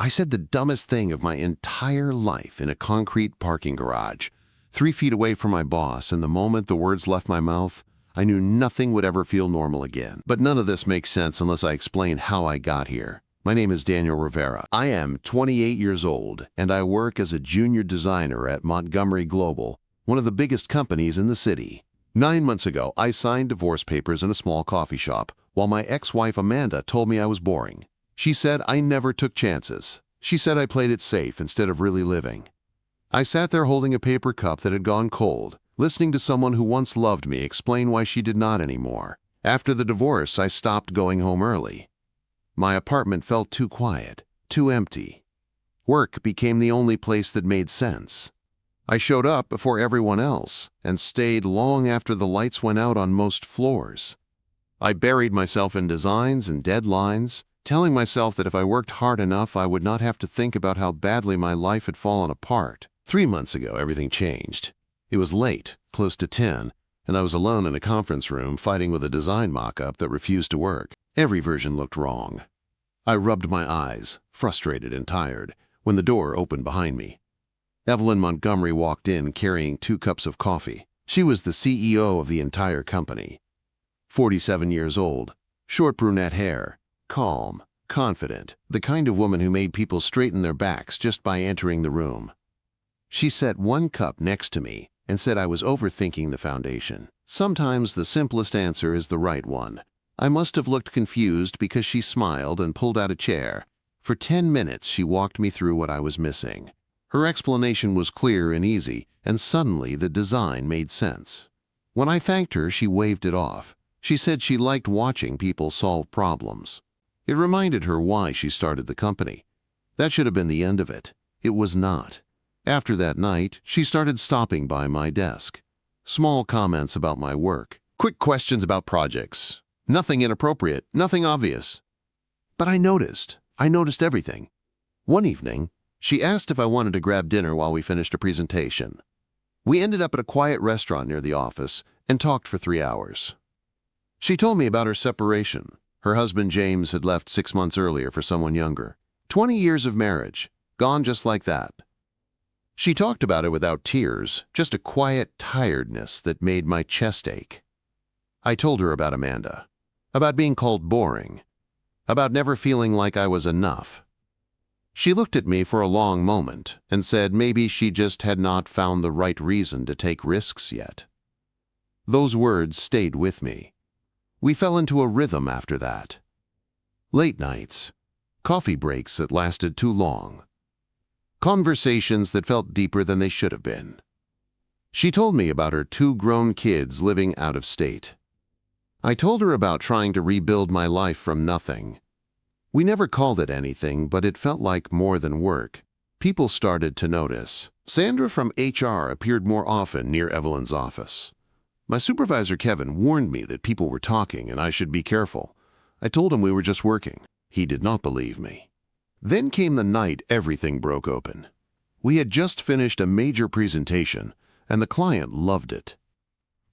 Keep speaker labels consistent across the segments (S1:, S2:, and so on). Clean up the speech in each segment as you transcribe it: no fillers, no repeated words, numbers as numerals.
S1: I said the dumbest thing of my entire life in a concrete parking garage, 3 feet away from my boss, and the moment the words left my mouth, I knew nothing would ever feel normal again. But none of this makes sense unless I explain how I got here. My name is Daniel Rivera. I am 28 years old, and I work as a junior designer at Montgomery Global, one of the biggest companies in the city. 9 months ago, I signed divorce papers in a small coffee shop, while my ex-wife Amanda told me I was boring. She said I never took chances. She said I played it safe instead of really living. I sat there holding a paper cup that had gone cold, listening to someone who once loved me explain why she did not anymore. After the divorce, I stopped going home early. My apartment felt too quiet, too empty. Work became the only place that made sense. I showed up before everyone else and stayed long after the lights went out on most floors. I buried myself in designs and deadlines, telling myself that if I worked hard enough, I would not have to think about how badly my life had fallen apart. 3 months ago, everything changed. It was late, close to 10, and I was alone in a conference room fighting with a design mock-up that refused to work. Every version looked wrong. I rubbed my eyes, frustrated and tired, when the door opened behind me. Evelyn Montgomery walked in carrying 2 cups of coffee. She was the CEO of the entire company. 47 years old, short brunette hair, calm, confident, the kind of woman who made people straighten their backs just by entering the room. She set 1 cup next to me and said I was overthinking the foundation. Sometimes the simplest answer is the right one. I must have looked confused because she smiled and pulled out a chair. For 10 minutes, she walked me through what I was missing. Her explanation was clear and easy, and suddenly the design made sense. When I thanked her, she waved it off. She said she liked watching people solve problems. It reminded her why she started the company. That should have been the end of it. It was not. After that night, she started stopping by my desk. Small comments about my work. Quick questions about projects. Nothing inappropriate, nothing obvious. But I noticed everything. One evening, she asked if I wanted to grab dinner while we finished a presentation. We ended up at a quiet restaurant near the office and talked for 3 hours. She told me about her separation. Her husband James had left 6 months earlier for someone younger. 20 years of marriage, gone just like that. She talked about it without tears, just a quiet tiredness that made my chest ache. I told her about Amanda, about being called boring, about never feeling like I was enough. She looked at me for a long moment and said maybe she just had not found the right reason to take risks yet. Those words stayed with me. We fell into a rhythm after that. Late nights, coffee breaks that lasted too long, conversations that felt deeper than they should have been. She told me about her 2 grown kids living out of state. I told her about trying to rebuild my life from nothing. We never called it anything, but it felt like more than work. People started to notice. Sandra from HR appeared more often near Evelyn's office. My supervisor Kevin warned me that people were talking and I should be careful. I told him we were just working. He did not believe me. Then came the night everything broke open. We had just finished a major presentation, and the client loved it.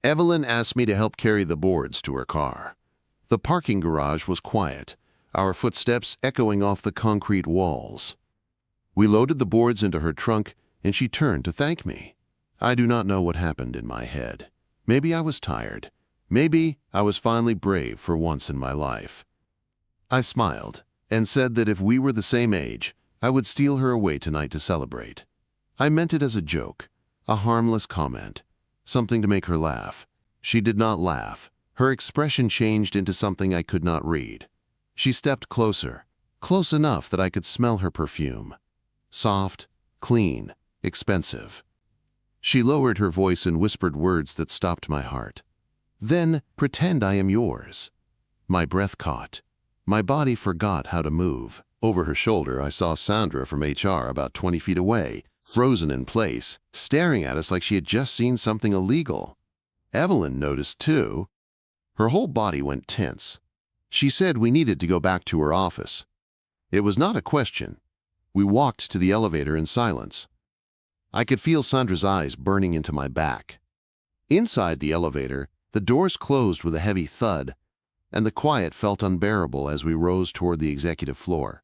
S1: Evelyn asked me to help carry the boards to her car. The parking garage was quiet, our footsteps echoing off the concrete walls. We loaded the boards into her trunk, and she turned to thank me. I do not know what happened in my head. Maybe I was tired. Maybe I was finally brave for once in my life. I smiled and said that if we were the same age, I would steal her away tonight to celebrate. I meant it as a joke, a harmless comment, something to make her laugh. She did not laugh. Her expression changed into something I could not read. She stepped closer, close enough that I could smell her perfume. Soft, clean, expensive. She lowered her voice and whispered words that stopped my heart. Then, pretend I am yours. My breath caught. My body forgot how to move. Over her shoulder, I saw Sandra from HR about 20 feet away, frozen in place, staring at us like she had just seen something illegal. Evelyn noticed too. Her whole body went tense. She said we needed to go back to her office. It was not a question. We walked to the elevator in silence. I could feel Sandra's eyes burning into my back. Inside the elevator, the doors closed with a heavy thud, and the quiet felt unbearable as we rose toward the executive floor.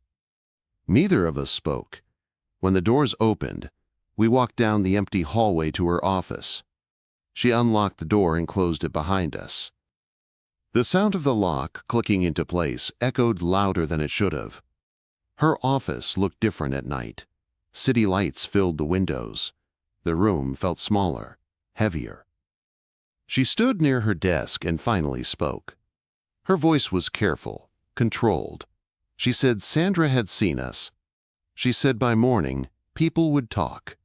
S1: Neither of us spoke. When the doors opened, we walked down the empty hallway to her office. She unlocked the door and closed it behind us. The sound of the lock clicking into place echoed louder than it should have. Her office looked different at night. City lights filled the windows. The room felt smaller, heavier. She stood near her desk and finally spoke. Her voice was careful, controlled. She said Sandra had seen us. She said by morning, people would talk.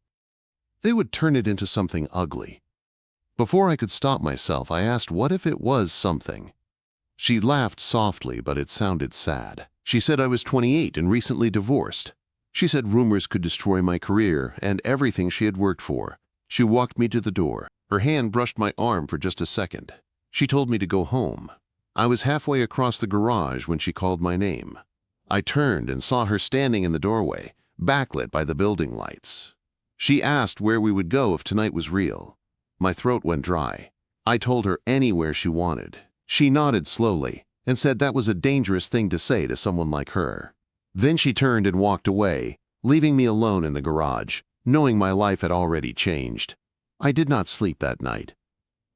S1: They would turn it into something ugly. Before I could stop myself, I asked what if it was something. She laughed softly, but it sounded sad. She said I was 28 and recently divorced. She said rumors could destroy my career and everything she had worked for. She walked me to the door. Her hand brushed my arm for just a second. She told me to go home. I was halfway across the garage when she called my name. I turned and saw her standing in the doorway, backlit by the building lights. She asked where we would go if tonight was real. My throat went dry. I told her anywhere she wanted. She nodded slowly and said that was a dangerous thing to say to someone like her. Then she turned and walked away, leaving me alone in the garage, knowing my life had already changed. I did not sleep that night.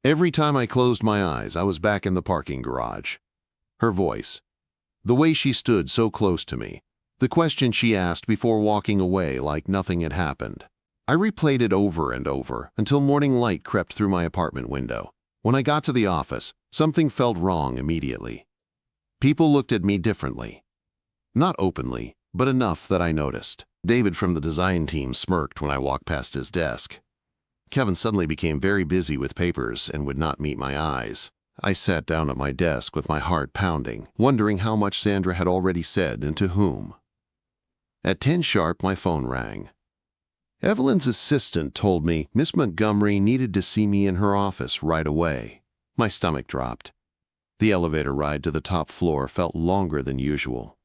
S1: Every time I closed my eyes, I was back in the parking garage. Her voice, the way she stood so close to me, the question she asked before walking away like nothing had happened. I replayed it over and over until morning light crept through my apartment window. When I got to the office, something felt wrong immediately. People looked at me differently. Not openly, but enough that I noticed. David from the design team smirked when I walked past his desk. Kevin suddenly became very busy with papers and would not meet my eyes. I sat down at my desk with my heart pounding, wondering how much Sandra had already said and to whom. At 10 sharp, my phone rang. Evelyn's assistant told me Miss Montgomery needed to see me in her office right away. My stomach dropped. The elevator ride to the top floor felt longer than usual.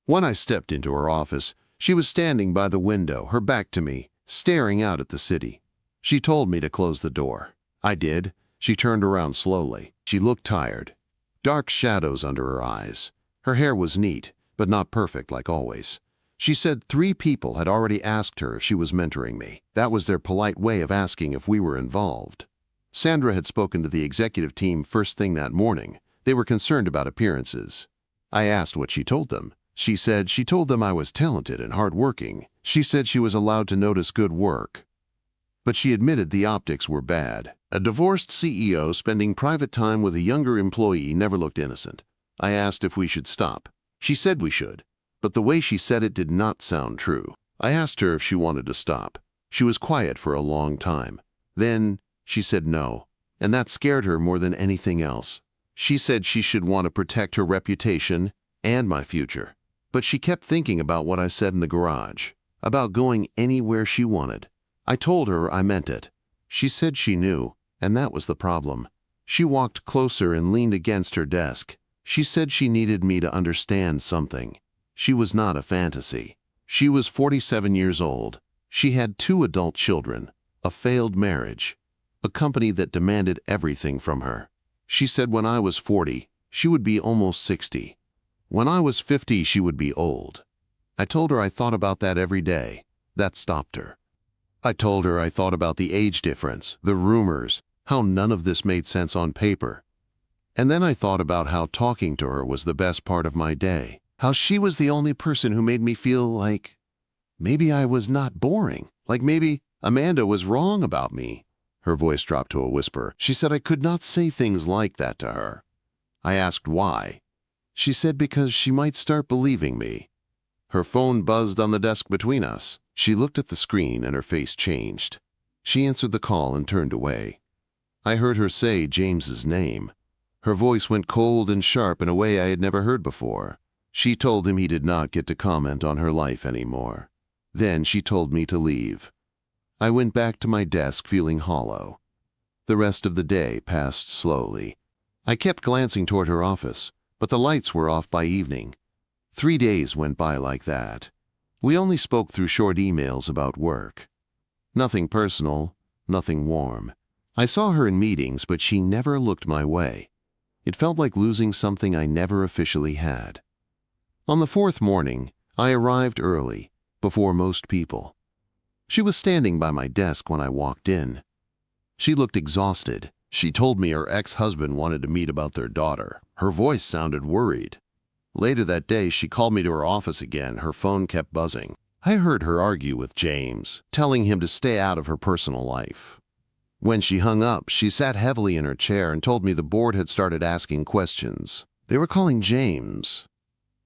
S1: When I stepped into her office, she was standing by the window, her back to me, staring out at the city. She told me to close the door. I did. She turned around slowly. She looked tired. Dark shadows under her eyes. Her hair was neat, but not perfect like always. She said 3 people had already asked her if she was mentoring me. That was their polite way of asking if we were involved. Sandra had spoken to the executive team first thing that morning. They were concerned about appearances. I asked what she told them. She said she told them I was talented and hardworking. She said she was allowed to notice good work. But she admitted the optics were bad. A divorced CEO spending private time with a younger employee never looked innocent. I asked if we should stop. She said we should, but the way she said it did not sound true. I asked her if she wanted to stop. She was quiet for a long time. Then she said no, and that scared her more than anything else. She said she should want to protect her reputation and my future. But she kept thinking about what I said in the garage, about going anywhere she wanted. I told her I meant it. She said she knew, and that was the problem. She walked closer and leaned against her desk. She said she needed me to understand something. She was not a fantasy. She was 47 years old. She had 2 adult children, a failed marriage, a company that demanded everything from her. She said when I was 40, she would be almost 60. When I was 50, she would be old. I told her I thought about that every day. That stopped her. I told her I thought about the age difference, the rumors, how none of this made sense on paper. And then I thought about how talking to her was the best part of my day. How she was the only person who made me feel like maybe I was not boring, like maybe Amanda was wrong about me. Her voice dropped to a whisper. She said I could not say things like that to her. I asked why. She said because she might start believing me. Her phone buzzed on the desk between us. She looked at the screen and her face changed. She answered the call and turned away. I heard her say James's name. Her voice went cold and sharp in a way I had never heard before. She told him he did not get to comment on her life anymore. Then she told me to leave. I went back to my desk feeling hollow. The rest of the day passed slowly. I kept glancing toward her office, but the lights were off by evening. 3 days went by like that. We only spoke through short emails about work. Nothing personal, nothing warm. I saw her in meetings, but she never looked my way. It felt like losing something I never officially had. On the 4th morning, I arrived early, before most people. She was standing by my desk when I walked in. She looked exhausted. She told me her ex-husband wanted to meet about their daughter. Her voice sounded worried. Later that day, she called me to her office again. Her phone kept buzzing. I heard her argue with James, telling him to stay out of her personal life. When she hung up, she sat heavily in her chair and told me the board had started asking questions. They were calling James,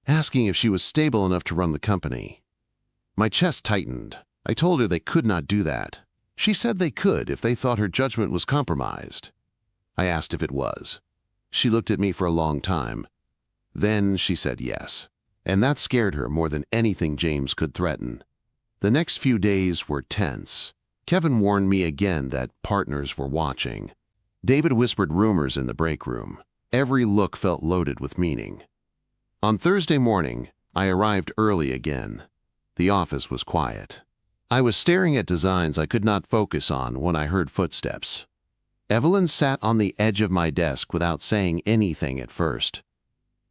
S1: asking if she was stable enough to run the company. My chest tightened. I told her they could not do that. She said they could if they thought her judgment was compromised. I asked if it was. She looked at me for a long time. Then she said yes. And that scared her more than anything James could threaten. The next few days were tense. Kevin warned me again that partners were watching. David whispered rumors in the break room. Every look felt loaded with meaning. On Thursday morning, I arrived early again. The office was quiet. I was staring at designs I could not focus on when I heard footsteps. Evelyn sat on the edge of my desk without saying anything at first.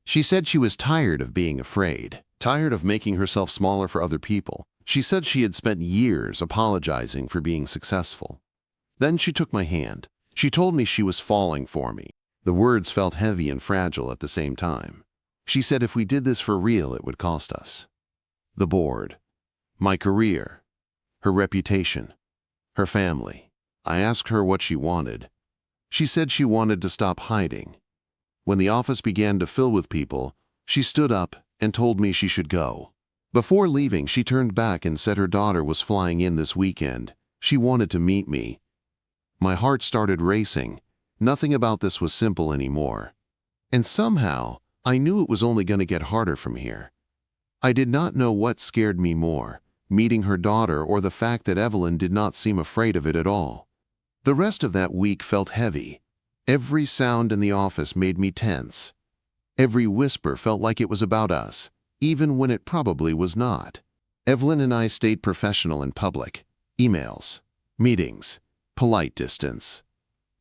S1: She said she was tired of being afraid, tired of making herself smaller for other people. She said she had spent years apologizing for being successful. Then she took my hand. She told me she was falling for me. The words felt heavy and fragile at the same time. She said if we did this for real, it would cost us. The board, my career, her reputation, her family. I asked her what she wanted. She said she wanted to stop hiding. When the office began to fill with people, she stood up and told me she should go. Before leaving, she turned back and said her daughter was flying in this weekend. She wanted to meet me. My heart started racing. Nothing about this was simple anymore. And somehow, I knew it was only going to get harder from here. I did not know what scared me more, meeting her daughter or the fact that Evelyn did not seem afraid of it at all. The rest of that week felt heavy. Every sound in the office made me tense. Every whisper felt like it was about us, even when it probably was not. Evelyn and I stayed professional in public. Emails, meetings, polite distance.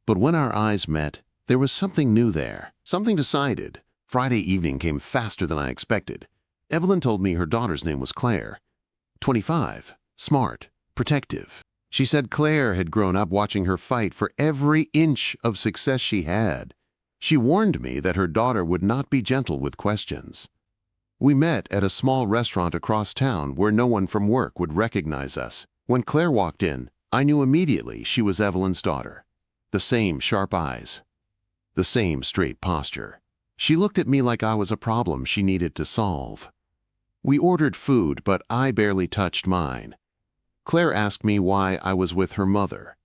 S1: But when our eyes met, there was something new there, something decided. Friday evening came faster than I expected. Evelyn told me her daughter's name was Claire. 25, smart, protective. She said Claire had grown up watching her fight for every inch of success she had. She warned me that her daughter would not be gentle with questions. We met at a small restaurant across town where no one from work would recognize us. When Claire walked in, I knew immediately she was Evelyn's daughter. The same sharp eyes, the same straight posture. She looked at me like I was a problem she needed to solve. We ordered food, but I barely touched mine. Claire asked me why I was with her mother.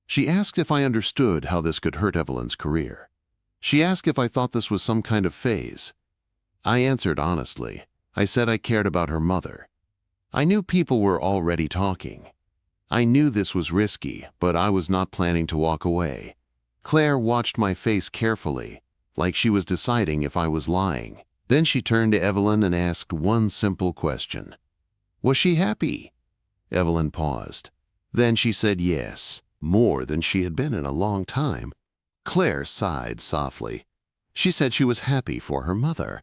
S1: She asked if I understood how this could hurt Evelyn's career. She asked if I thought this was some kind of phase. I answered honestly. I said I cared about her mother. I knew people were already talking. I knew this was risky, but I was not planning to walk away. Claire watched my face carefully, like she was deciding if I was lying. Then she turned to Evelyn and asked one simple question. Was she happy? Evelyn paused. Then she said yes, more than she had been in a long time. Claire sighed softly. She said she was happy for her mother.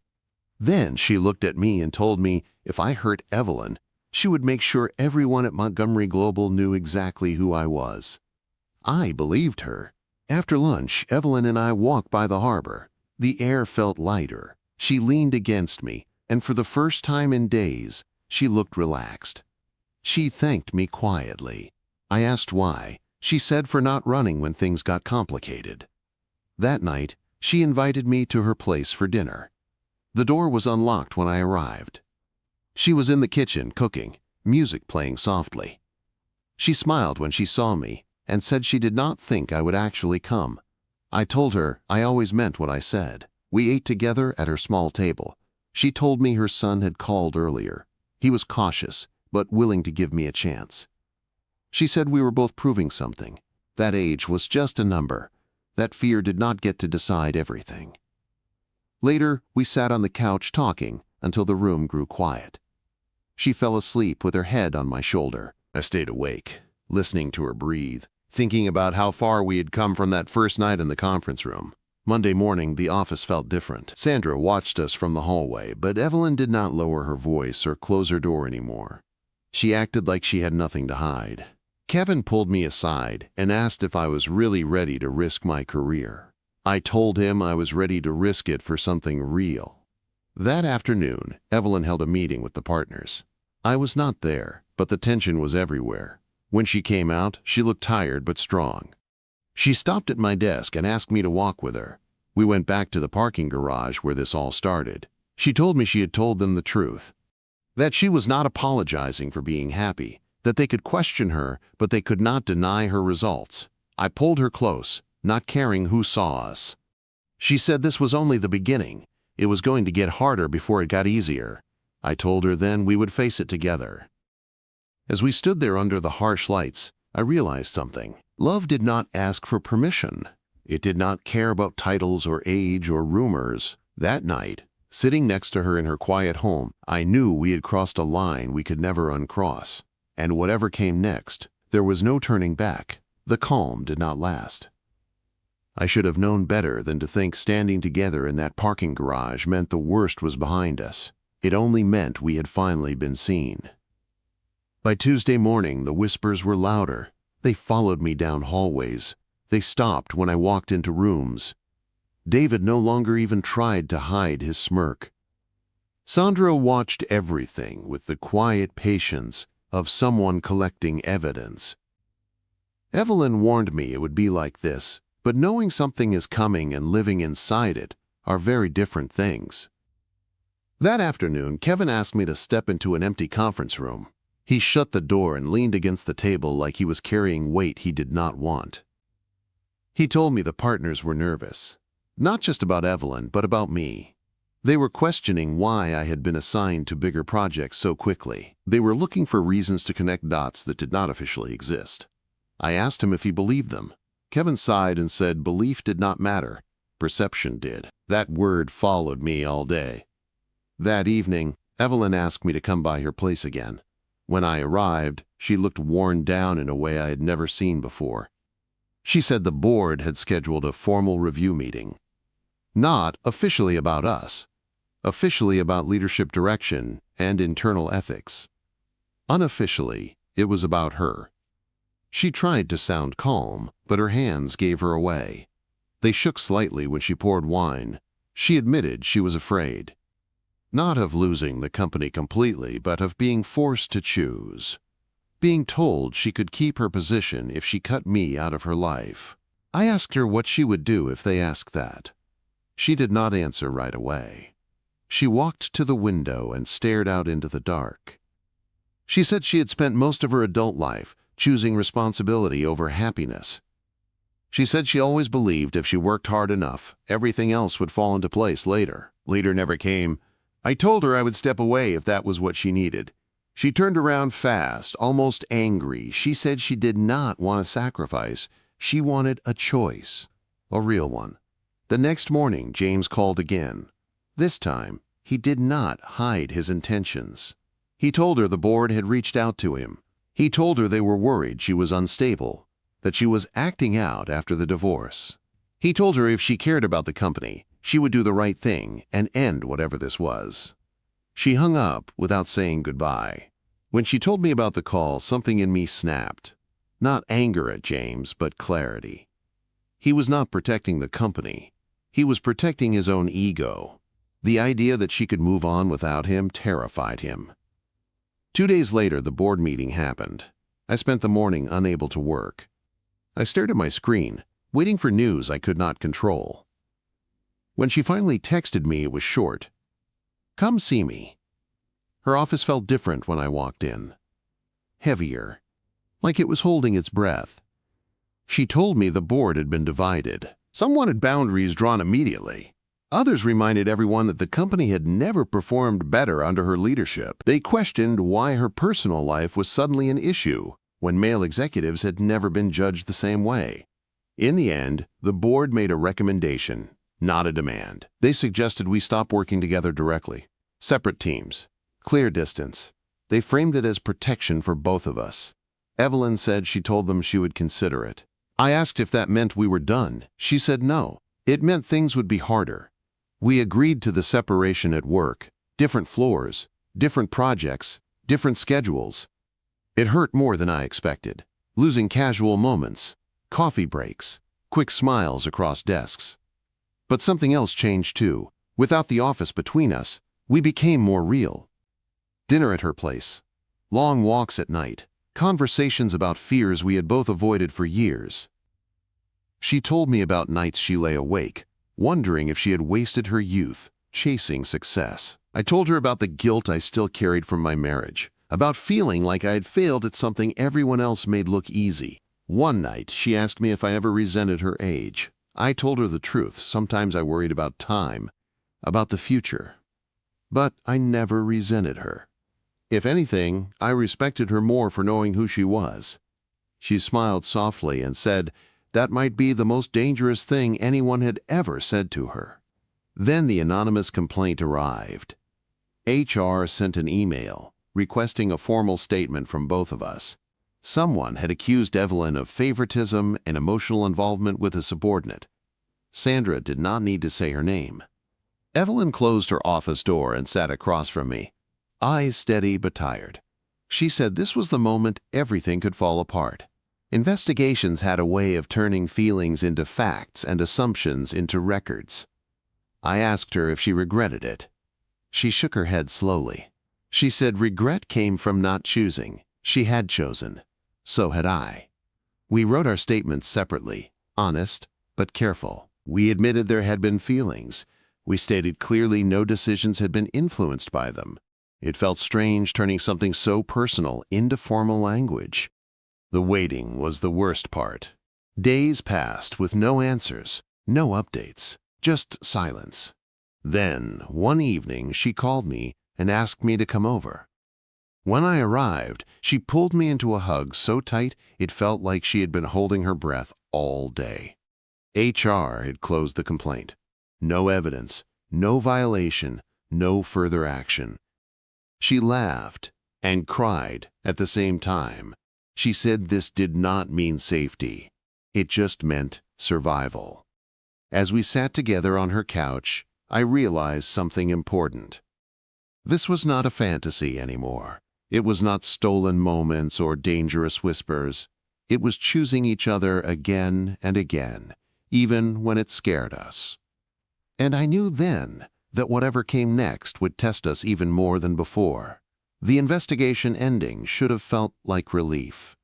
S1: Then she looked at me and told me if I hurt Evelyn, she would make sure everyone at Montgomery Global knew exactly who I was. I believed her. After lunch, Evelyn and I walked by the harbor. The air felt lighter. She leaned against me, and for the first time in days, she looked relaxed. She thanked me quietly. I asked why. She said for not running when things got complicated. That night, she invited me to her place for dinner. The door was unlocked when I arrived. She was in the kitchen cooking, music playing softly. She smiled when she saw me and said she did not think I would actually come. I told her I always meant what I said. We ate together at her small table. She told me her son had called earlier. He was cautious, but willing to give me a chance. She said we were both proving something. That age was just a number. That fear did not get to decide everything. Later, we sat on the couch talking until the room grew quiet. She fell asleep with her head on my shoulder. I stayed awake, listening to her breathe, thinking about how far we had come from that first night in the conference room. Monday morning, the office felt different. Sandra watched us from the hallway, but Evelyn did not lower her voice or close her door anymore. She acted like she had nothing to hide. Kevin pulled me aside and asked if I was really ready to risk my career. I told him I was ready to risk it for something real. That afternoon, Evelyn held a meeting with the partners. I was not there, but the tension was everywhere. When she came out, she looked tired but strong. She stopped at my desk and asked me to walk with her. We went back to the parking garage where this all started. She told me she had told them the truth. That she was not apologizing for being happy, that they could question her, but they could not deny her results. I pulled her close, not caring who saw us. She said this was only the beginning. It was going to get harder before it got easier. I told her then we would face it together. As we stood there under the harsh lights, I realized something. Love did not ask for permission. It did not care about titles or age or rumors. That night, sitting next to her in her quiet home, I knew we had crossed a line we could never uncross. And whatever came next, there was no turning back. The calm did not last. I should have known better than to think standing together in that parking garage meant the worst was behind us. It only meant we had finally been seen. By Tuesday morning, the whispers were louder. They followed me down hallways. They stopped when I walked into rooms. David no longer even tried to hide his smirk. Sandra watched everything with the quiet patience of someone collecting evidence. Evelyn warned me it would be like this, but knowing something is coming and living inside it are very different things. That afternoon, Kevin asked me to step into an empty conference room. He shut the door and leaned against the table like he was carrying weight he did not want. He told me the partners were nervous, not just about Evelyn, but about me. They were questioning why I had been assigned to bigger projects so quickly. They were looking for reasons to connect dots that did not officially exist. I asked him if he believed them. Kevin sighed and said belief did not matter. Perception did. That word followed me all day. That evening, Evelyn asked me to come by her place again. When I arrived, she looked worn down in a way I had never seen before. She said the board had scheduled a formal review meeting. Not officially about us, officially about leadership direction and internal ethics. Unofficially, it was about her. She tried to sound calm, but her hands gave her away. They shook slightly when she poured wine. She admitted she was afraid. Not of losing the company completely, but of being forced to choose. Being told she could keep her position if she cut me out of her life. I asked her what she would do if they asked that. She did not answer right away. She walked to the window and stared out into the dark. She said she had spent most of her adult life choosing responsibility over happiness. She said she always believed if she worked hard enough, everything else would fall into place later. Later never came. I told her I would step away if that was what she needed. She turned around fast, almost angry. She said she did not want a sacrifice. She wanted a choice, a real one. The next morning, James called again. This time, he did not hide his intentions. He told her the board had reached out to him. He told her they were worried she was unstable, that she was acting out after the divorce. He told her if she cared about the company, she would do the right thing and end whatever this was. She hung up without saying goodbye. When she told me about the call, something in me snapped. Not anger at James, but clarity. He was not protecting the company. He was protecting his own ego. The idea that she could move on without him terrified him. 2 days later, the board meeting happened. I spent the morning unable to work. I stared at my screen, waiting for news I could not control. When she finally texted me, it was short. "Come see me." Her office felt different when I walked in. Heavier, like it was holding its breath. She told me the board had been divided. Some wanted boundaries drawn immediately. Others reminded everyone that the company had never performed better under her leadership. They questioned why her personal life was suddenly an issue when male executives had never been judged the same way. In the end, the board made a recommendation, not a demand. They suggested we stop working together directly. Separate teams. Clear distance. They framed it as protection for both of us. Evelyn said she told them she would consider it. I asked if that meant we were done. She said no. It meant things would be harder. We agreed to the separation at work, different floors, different projects, different schedules. It hurt more than I expected, losing casual moments, coffee breaks, quick smiles across desks. But something else changed too. Without the office between us, we became more real. Dinner at her place, long walks at night, conversations about fears we had both avoided for years. She told me about nights she lay awake, wondering if she had wasted her youth, chasing success. I told her about the guilt I still carried from my marriage, about feeling like I had failed at something everyone else made look easy. One night, she asked me if I ever resented her age. I told her the truth. Sometimes I worried about time, about the future. But I never resented her. If anything, I respected her more for knowing who she was. She smiled softly and said that might be the most dangerous thing anyone had ever said to her. Then the anonymous complaint arrived. HR sent an email requesting a formal statement from both of us. Someone had accused Evelyn of favoritism and emotional involvement with a subordinate. Sandra did not need to say her name. Evelyn closed her office door and sat across from me, eyes steady but tired. She said this was the moment everything could fall apart. Investigations had a way of turning feelings into facts and assumptions into records. I asked her if she regretted it. She shook her head slowly. She said regret came from not choosing. She had chosen. So had I. We wrote our statements separately, honest but careful. We admitted there had been feelings. We stated clearly no decisions had been influenced by them. It felt strange turning something so personal into formal language. The waiting was the worst part. Days passed with no answers, no updates, just silence. Then, one evening, she called me and asked me to come over. When I arrived, she pulled me into a hug so tight it felt like she had been holding her breath all day. HR had closed the complaint. No evidence, no violation, no further action. She laughed and cried at the same time. She said this did not mean safety. It just meant survival. As we sat together on her couch, I realized something important. This was not a fantasy anymore. It was not stolen moments or dangerous whispers. It was choosing each other again and again, even when it scared us. And I knew then that whatever came next would test us even more than before. The investigation ending should have felt like relief.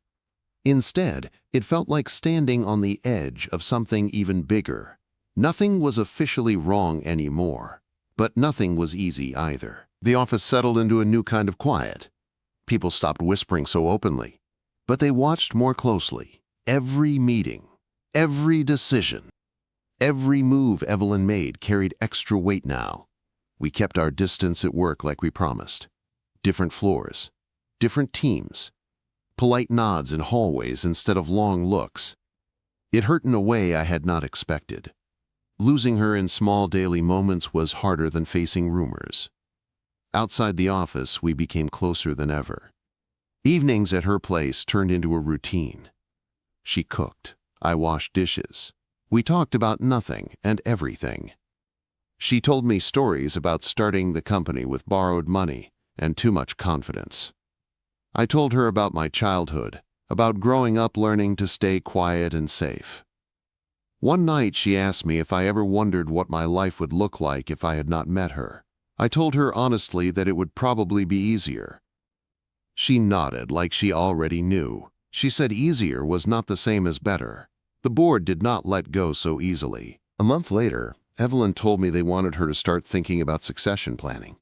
S1: Instead, it felt like standing on the edge of something even bigger. Nothing was officially wrong anymore, but nothing was easy either. The office settled into a new kind of quiet. People stopped whispering so openly, but they watched more closely. Every meeting, every decision, every move Evelyn made carried extra weight now. We kept our distance at work like we promised. Different floors, different teams, polite nods in hallways instead of long looks. It hurt in a way I had not expected. Losing her in small daily moments was harder than facing rumors. Outside the office, we became closer than ever. Evenings at her place turned into a routine. She cooked. I washed dishes. We talked about nothing and everything. She told me stories about starting the company with borrowed money and too much confidence. I told her about my childhood, about growing up learning to stay quiet and safe. One night she asked me if I ever wondered what my life would look like if I had not met her. I told her honestly that it would probably be easier. She nodded like she already knew. She said easier was not the same as better. The board did not let go so easily. A month later, Evelyn told me they wanted her to start thinking about succession planning.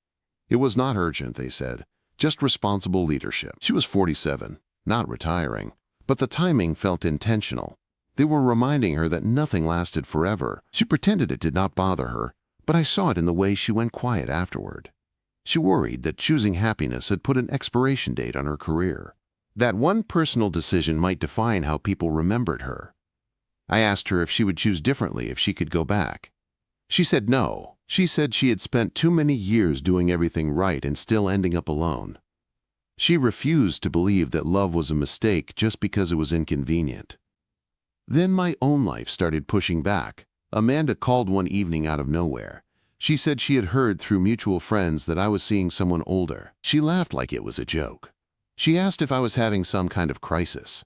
S1: It was not urgent, they said, just responsible leadership. She was 47, not retiring, but the timing felt intentional. They were reminding her that nothing lasted forever. She pretended it did not bother her, but I saw it in the way she went quiet afterward. She worried that choosing happiness had put an expiration date on her career. That one personal decision might define how people remembered her. I asked her if she would choose differently if she could go back. She said no. She said she had spent too many years doing everything right and still ending up alone. She refused to believe that love was a mistake just because it was inconvenient. Then my own life started pushing back. Amanda called one evening out of nowhere. She said she had heard through mutual friends that I was seeing someone older. She laughed like it was a joke. She asked if I was having some kind of crisis.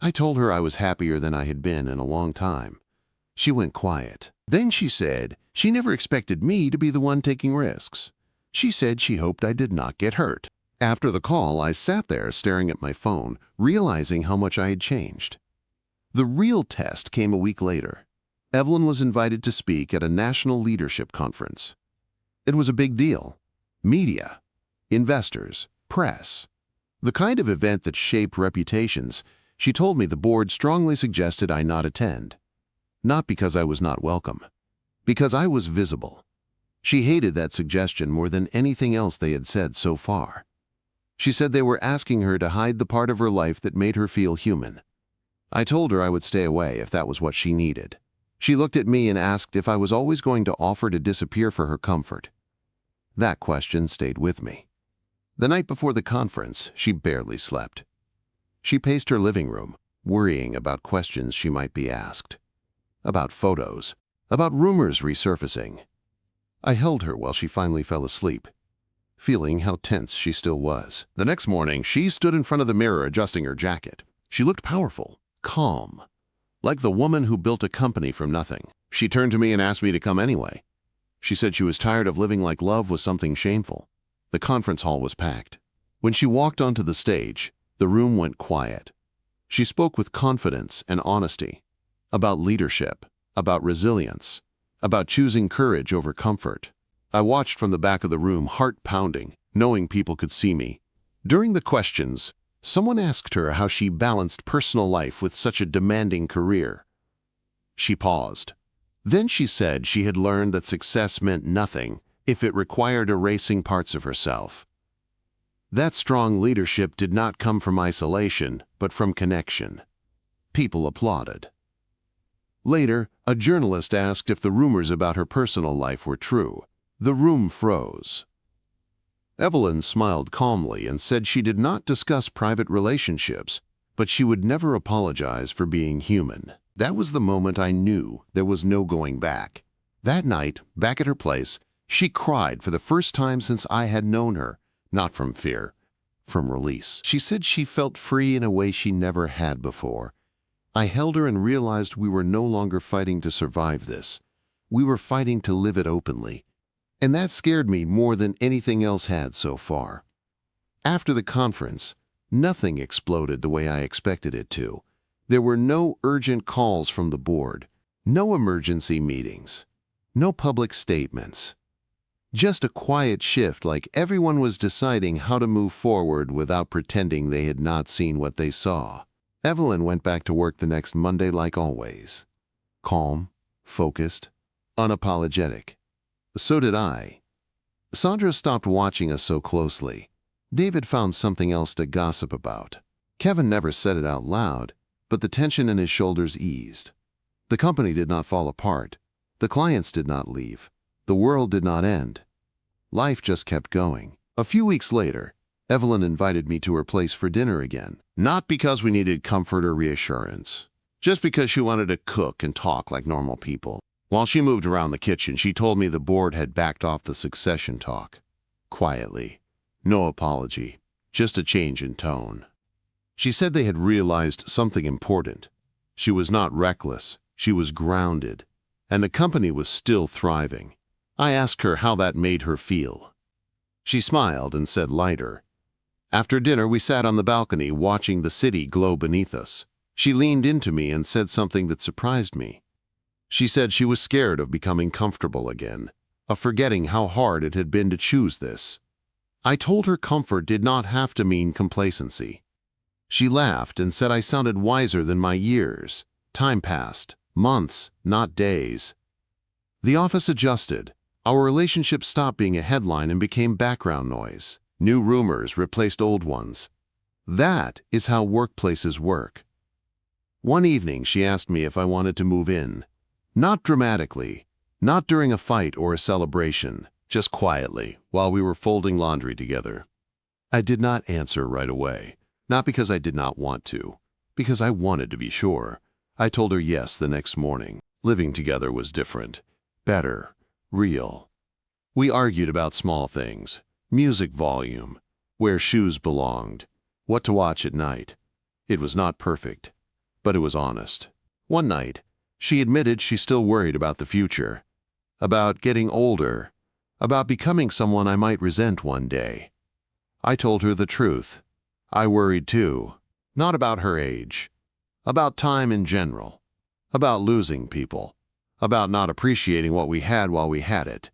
S1: I told her I was happier than I had been in a long time. She went quiet. Then she said she never expected me to be the one taking risks. She said she hoped I did not get hurt. After the call, I sat there staring at my phone, realizing how much I had changed. The real test came a week later. Evelyn was invited to speak at a national leadership conference. It was a big deal. Media, investors, press. The kind of event that shaped reputations. She told me the board strongly suggested I not attend. Not because I was not welcome, because I was visible. She hated that suggestion more than anything else they had said so far. She said they were asking her to hide the part of her life that made her feel human. I told her I would stay away if that was what she needed. She looked at me and asked if I was always going to offer to disappear for her comfort. That question stayed with me. The night before the conference, she barely slept. She paced her living room, worrying about questions she might be asked. About photos, about rumors resurfacing. I held her while she finally fell asleep, feeling how tense she still was. The next morning, she stood in front of the mirror adjusting her jacket. She looked powerful, calm, like the woman who built a company from nothing. She turned to me and asked me to come anyway. She said she was tired of living like love was something shameful. The conference hall was packed. When she walked onto the stage, the room went quiet. She spoke with confidence and honesty about leadership, about resilience, about choosing courage over comfort. I watched from the back of the room, heart pounding, knowing people could see me. During the questions, someone asked her how she balanced personal life with such a demanding career. She paused. Then she said she had learned that success meant nothing if it required erasing parts of herself. That strong leadership did not come from isolation, but from connection. People applauded. Later, a journalist asked if the rumors about her personal life were true. The room froze. Evelyn smiled calmly and said she did not discuss private relationships, but she would never apologize for being human. That was the moment I knew there was no going back. That night, back at her place, she cried for the first time since I had known her, not from fear, from release. She said she felt free in a way she never had before. I held her and realized we were no longer fighting to survive this. We were fighting to live it openly. And that scared me more than anything else had so far. After the conference, nothing exploded the way I expected it to. There were no urgent calls from the board, no emergency meetings, no public statements. Just a quiet shift, like everyone was deciding how to move forward without pretending they had not seen what they saw. Evelyn went back to work the next Monday like always. Calm, focused, unapologetic. So did I. Sandra stopped watching us so closely. David found something else to gossip about. Kevin never said it out loud, but the tension in his shoulders eased. The company did not fall apart. The clients did not leave. The world did not end. Life just kept going. A few weeks later, Evelyn invited me to her place for dinner again. Not because we needed comfort or reassurance, just because she wanted to cook and talk like normal people. While she moved around the kitchen, she told me the board had backed off the succession talk. Quietly. No apology. Just a change in tone. She said they had realized something important. She was not reckless. She was grounded. And the company was still thriving. I asked her how that made her feel. She smiled and said lighter. After dinner, we sat on the balcony watching the city glow beneath us. She leaned into me and said something that surprised me. She said she was scared of becoming comfortable again, of forgetting how hard it had been to choose this. I told her comfort did not have to mean complacency. She laughed and said I sounded wiser than my years. Time passed, months, not days. The office adjusted. Our relationship stopped being a headline and became background noise. New rumors replaced old ones. That is how workplaces work. One evening, she asked me if I wanted to move in. Not dramatically, not during a fight or a celebration, just quietly, while we were folding laundry together. I did not answer right away, not because I did not want to, because I wanted to be sure. I told her yes the next morning. Living together was different, better, real. We argued about small things, music volume, where shoes belonged, what to watch at night. It was not perfect, but it was honest. One night, she admitted she still worried about the future, about getting older, about becoming someone I might resent one day. I told her the truth. I worried too, not about her age, about time in general, about losing people, about not appreciating what we had while we had it.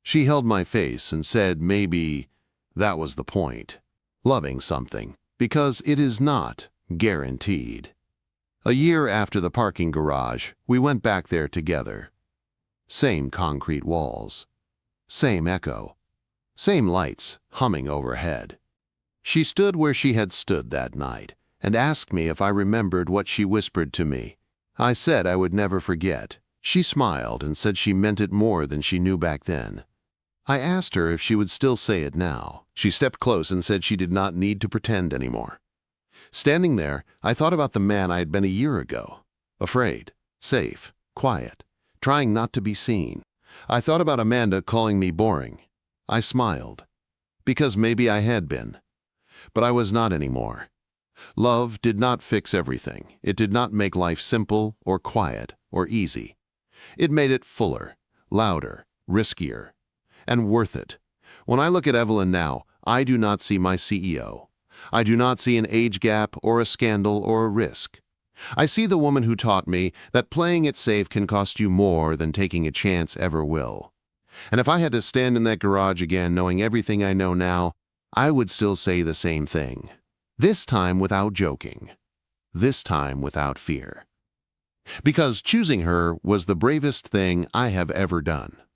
S1: She held my face and said maybe that was the point, loving something, because it is not guaranteed. A year after the parking garage, we went back there together. Same concrete walls, same echo, same lights humming overhead. She stood where she had stood that night and asked me if I remembered what she whispered to me. I said I would never forget. She smiled and said she meant it more than she knew back then. I asked her if she would still say it now. She stepped close and said she did not need to pretend anymore. Standing there, I thought about the man I had been a year ago. Afraid, safe, quiet, trying not to be seen. I thought about Amanda calling me boring. I smiled, because maybe I had been. But I was not anymore. Love did not fix everything. It did not make life simple or quiet or easy. It made it fuller, louder, riskier, and worth it. When I look at Evelyn now, I do not see my CEO. I do not see an age gap or a scandal or a risk. I see the woman who taught me that playing it safe can cost you more than taking a chance ever will. And if I had to stand in that garage again knowing everything I know now, I would still say the same thing. This time without joking. This time without fear. Because choosing her was the bravest thing I have ever done.